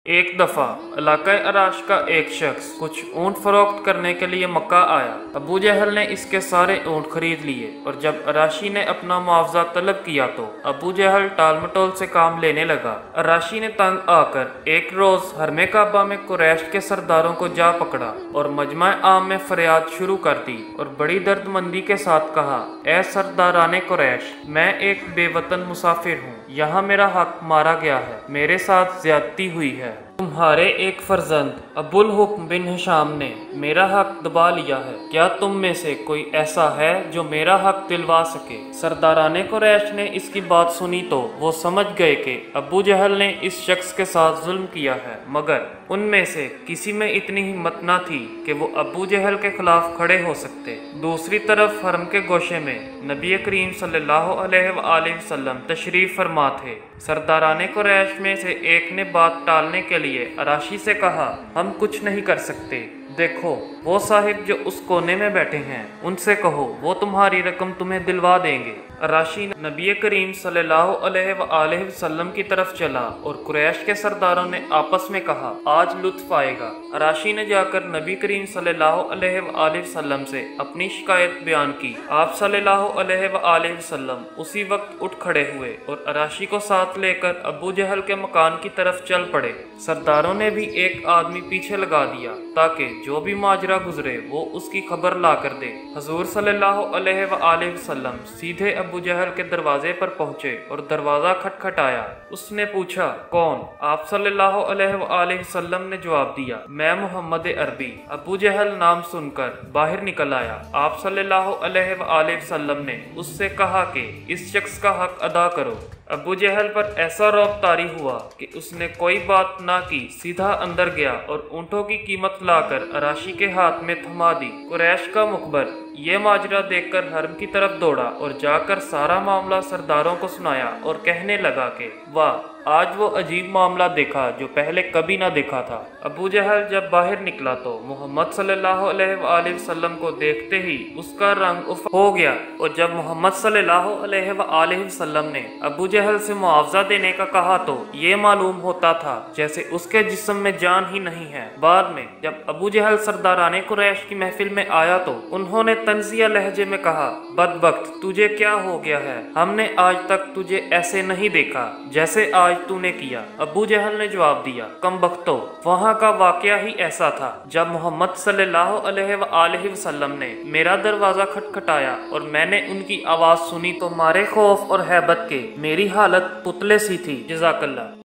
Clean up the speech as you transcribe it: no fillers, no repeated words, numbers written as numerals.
ایک دفعہ علاقہ عراش کا ایک شخص کچھ اونٹ فروخت کرنے کے لیے مکہ آیا۔ ابو جہل نے اس کے سارے اونٹ خرید لیے اور جب عراشی نے اپنا معاوضہ طلب کیا تو ابو جہل ٹال مٹول سے کام لینے لگا۔ عراشی نے تنگ آ کر ایک روز حرم کعبہ میں قریش کے سرداروں کو جا پکڑا اور مجمع عام میں فریاد شروع کر دی اور بڑی درد مندی کے ساتھ کہا، اے سرداران قریش، میں ایک بے وطن مسافر ہوں، یہاں میرا حق مارا گیا ہے، میرے ساتھ زیادتی ہوئی ہے۔ تمہارے ایک فرزند ابو الحکم بن ہشام نے میرا حق دبا لیا ہے، کیا تم میں سے کوئی ایسا ہے جو میرا حق دلوا سکے؟ سرداران قریش نے اس کی بات سنی تو وہ سمجھ گئے کہ ابو جہل نے اس شخص کے ساتھ ظلم کیا ہے، مگر ان میں سے کسی میں اتنی ہمت نہ تھی کہ وہ ابو جہل کے خلاف کھڑے ہو سکتے۔ دوسری طرف حرم کے گوشے میں نبی کریم صلی اللہ علیہ وآلہ وسلم تشریف فرما تھے۔ سرداران قریش میں سے ایک نے بات ٹالنے کے لیے عراشی سے کہا، ہم کچھ نہیں کر سکتے، دیکھو وہ صاحب جو اس کونے میں بیٹھے ہیں، ان سے کہو وہ تمہاری رقم تمہیں دلوا دیں گے۔ عراشی نبی کریم صلی اللہ علیہ وآلہ وسلم کی طرف چلا اور قریش کے سرداروں نے آپس میں کہا، آج لطف آئے گا۔ عراشی نے جا کر نبی کریم صلی اللہ علیہ وآلہ وسلم سے اپنی شکایت بیان کی۔ آپ صلی اللہ علیہ وآلہ وسلم اسی وقت اٹھ کھڑے ہوئے اور عراشی کو ساتھ لے کر ابو جہل کے مکان کی طرف چل پڑے۔ سرداروں نے بھی ایک آدمی پیچھے لگا دیا تاکہ جو بھی ماجرا گزرے وہ اس کی خبر لا کر دے۔ حضور صلی اللہ علیہ وآلہ وسلم سیدھے ابو جہل کے دروازے پر پہنچے اور دروازہ کھٹکھٹایا۔ اس نے پوچھا، کون؟ آپ صلی اللہ علیہ وآلہ وسلم نے جواب دیا، میں محمد عربی۔ ابو جہل نام سن کر باہر نکل آیا۔ آپ صلی اللہ علیہ وآلہ وسلم نے اس سے کہا کہ اس شخص کا حق ادا کرو۔ ابو جہل پر ایسا رعب طاری ہوا کہ اس نے کوئی بات نہ کی، سیدھا اندر گیا اور اونٹوں کی قیمت لا کر عراشی کے ہاتھ میں تھما دی۔ قریش کا مخبر یہ ماجرا دیکھ کر حرم کی طرف دوڑا اور جا کر سارا معاملہ سرداروں کو سنایا اور کہنے لگا کہ واہ، آج وہ عجیب معاملہ دیکھا جو پہلے کبھی نہ دیکھا تھا۔ ابو جہل جب باہر نکلا تو محمد صلی اللہ علیہ وآلہ وسلم کو دیکھتے ہی اس کا رنگ افق ہو گیا، اور جب محمد صلی اللہ علیہ وآلہ وسلم نے ابو جہل سے معاوضہ دینے کا کہا تو یہ معلوم ہوتا تھا جیسے اس کے جسم میں جان ہی نہیں ہے۔ بعد میں جب ابو جہل سرداران قریش کی محفل میں آیا تو انہوں نے طنزیہ لہجے میں کہا، بدبخت، تجھے کیا ہو گیا ہے؟ ہم نے آج تک تجھے ایسے نہیں دیکھا جیسے آج تو نے کیا۔ ابو جہل نے جواب دیا، کم بختو، وہاں کا واقعہ ہی ایسا تھا۔ جب محمد صلی اللہ علیہ وآلہ وسلم نے میرا دروازہ کھٹکھٹایا اور میں نے ان کی آواز سنی تو مارے خوف اور ہیبت کے میری حالت پتلے سی تھی۔ جزاک اللہ۔